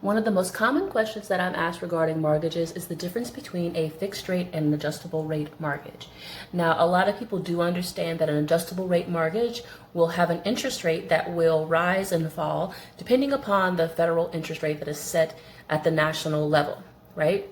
One of the most common questions that I'm asked regarding mortgages is the difference between a fixed rate and an adjustable rate mortgage. Now, a lot of people do understand that an adjustable rate mortgage will have an interest rate that will rise and fall depending upon the federal interest rate that is set at the national level, right?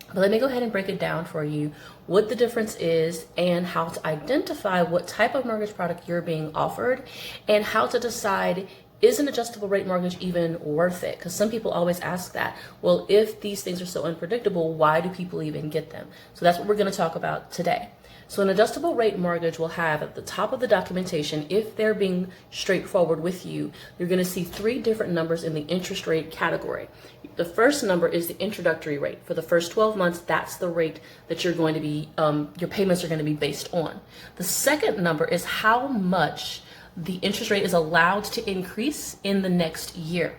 But let me go ahead and break it down for you, what the difference is and how to identify what type of mortgage product you're being offered and how to decide, is an adjustable rate mortgage even worth it? Because some people always ask that. Well, if these things are so unpredictable, why do people even get them? So that's what we're going to talk about today. So an adjustable rate mortgage will have at the top of the documentation, if they're being straightforward with you, you're going to see three different numbers in the interest rate category. The first number is the introductory rate. For the first 12 months, that's the rate that you're going to be, your payments are going to be based on. The second number is how much the interest rate is allowed to increase in the next year.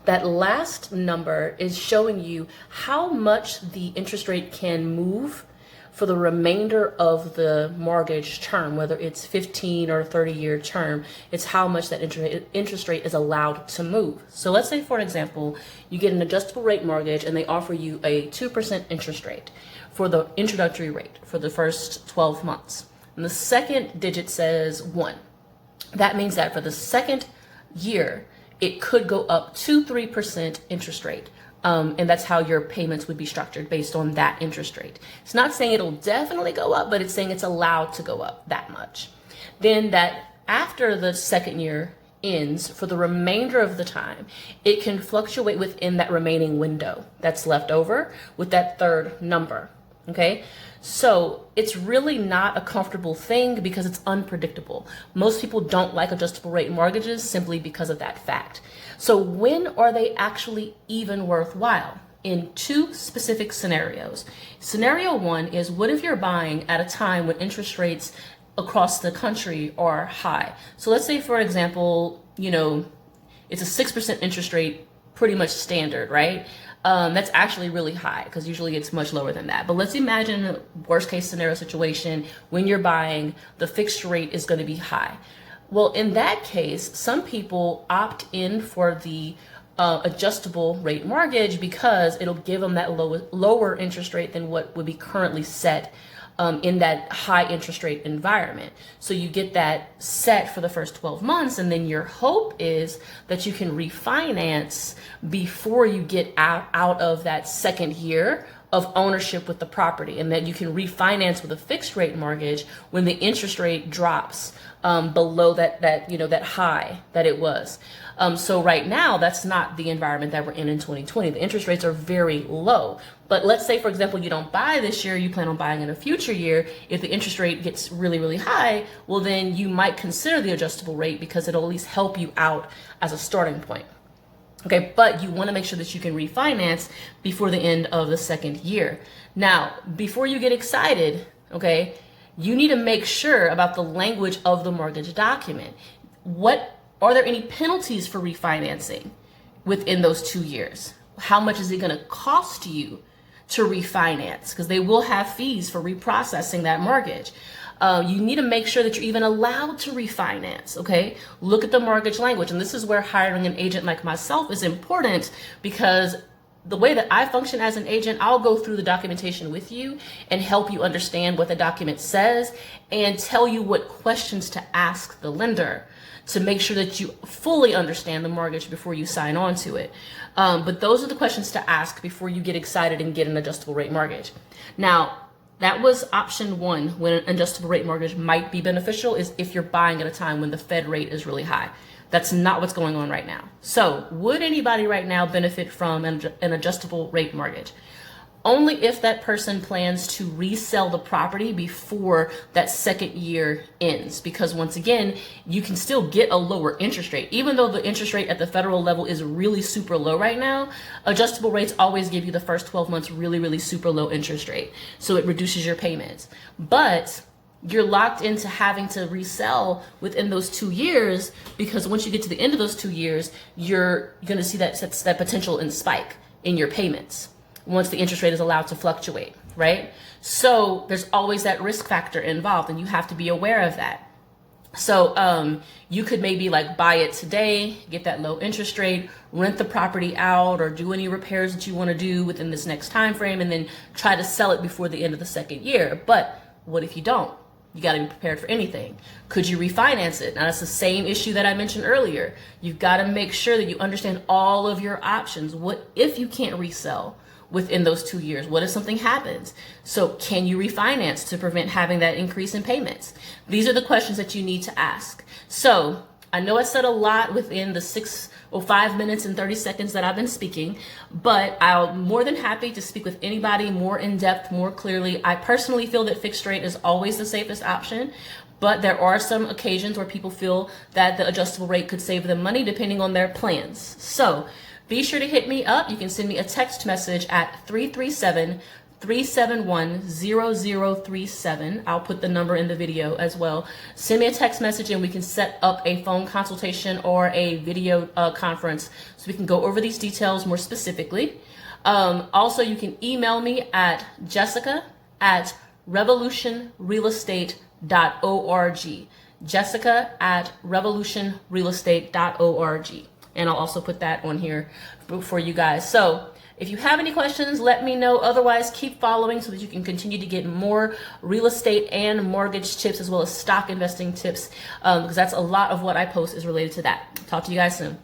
That last number is showing you how much the interest rate can move for the remainder of the mortgage term, whether it's 15 or 30-year term. It's how much that interest rate is allowed to move. So let's say, for example, you get an adjustable rate mortgage and they offer you a 2% interest rate for the introductory rate for the first 12 months. And the second digit says 1. That means that for the second year, it could go up to 3% interest rate. And that's how your payments would be structured based on that interest rate. It's not saying it'll definitely go up, but it's saying it's allowed to go up that much. Then that after the second year ends, for the remainder of the time, it can fluctuate within that remaining window that's left over with that third number. Okay, so it's really not a comfortable thing because it's unpredictable. Most people don't like adjustable rate mortgages simply because of that fact. So when are they actually even worthwhile? In two specific scenarios. Scenario one is, what if you're buying at a time when interest rates across the country are high? So let's say, for example, it's a 6% interest rate, pretty much standard, right? That's actually really high because usually it's much lower than that. But let's imagine a worst case scenario situation when you're buying, the fixed rate is going to be high. Well, in that case, some people opt in for the adjustable rate mortgage because it'll give them that lower interest rate than what would be currently set in that high interest rate environment. So you get that set for the first 12 months, and then your hope is that you can refinance before you get out of that second year of ownership with the property, and that you can refinance with a fixed rate mortgage when the interest rate drops below that high that it was. So right now, that's not the environment that we're in 2020. The interest rates are very low. But let's say, for example, you don't buy this year, you plan on buying in a future year. If the interest rate gets really, really high, well, then you might consider the adjustable rate because it'll at least help you out as a starting point. Okay, but you want to make sure that you can refinance before the end of the second year. Now, before you get excited, okay, you need to make sure about the language of the mortgage document. Are there any penalties for refinancing within those 2 years? How much is it going to cost you to refinance? Because they will have fees for reprocessing that mortgage. You need to make sure that you're even allowed to refinance, okay? Look at the mortgage language. And this is where hiring an agent like myself is important, because the way that I function as an agent, I'll go through the documentation with you and help you understand what the document says and tell you what questions to ask the lender to make sure that you fully understand the mortgage before you sign on to it. But those are the questions to ask before you get excited and get an adjustable rate mortgage. Now, that was option one, when an adjustable rate mortgage might be beneficial, is if you're buying at a time when the Fed rate is really high. That's not what's going on right now. So would anybody right now benefit from an adjustable rate mortgage? Only if that person plans to resell the property before that second year ends. Because once again, you can still get a lower interest rate. Even though the interest rate at the federal level is really super low right now, adjustable rates always give you the first 12 months really, really super low interest rate. So it reduces your payments. But you're locked into having to resell within those 2 years, because once you get to the end of those 2 years, you're going to see that potential in spike in your payments once the interest rate is allowed to fluctuate, right? So there's always that risk factor involved, and you have to be aware of that. So you could maybe like buy it today, get that low interest rate, rent the property out, or do any repairs that you want to do within this next time frame, and then try to sell it before the end of the second year. But what if you don't? You got to be prepared for anything. Could you refinance it? Now, that's the same issue that I mentioned earlier. You've got to make sure that you understand all of your options. What if you can't resell within those 2 years? What if something happens? So can you refinance to prevent having that increase in payments? These are the questions that you need to ask. So I know I said a lot within the 5 minutes and 30 seconds that I've been speaking, but I'm more than happy to speak with anybody more in depth, more clearly. I personally feel that fixed rate is always the safest option, but there are some occasions where people feel that the adjustable rate could save them money depending on their plans. So be sure to hit me up. You can send me a text message at 337-371-0037. I'll put the number in the video as well. Send me a text message and we can set up a phone consultation or a video conference so we can go over these details more specifically. Also, you can email me at jessica@revolutionrealestate.org. jessica@revolutionrealestate.org. And I'll also put that on here for you guys. So if you have any questions, let me know. Otherwise, keep following so that you can continue to get more real estate and mortgage tips as well as stock investing tips, because that's a lot of what I post is related to that. Talk to you guys soon.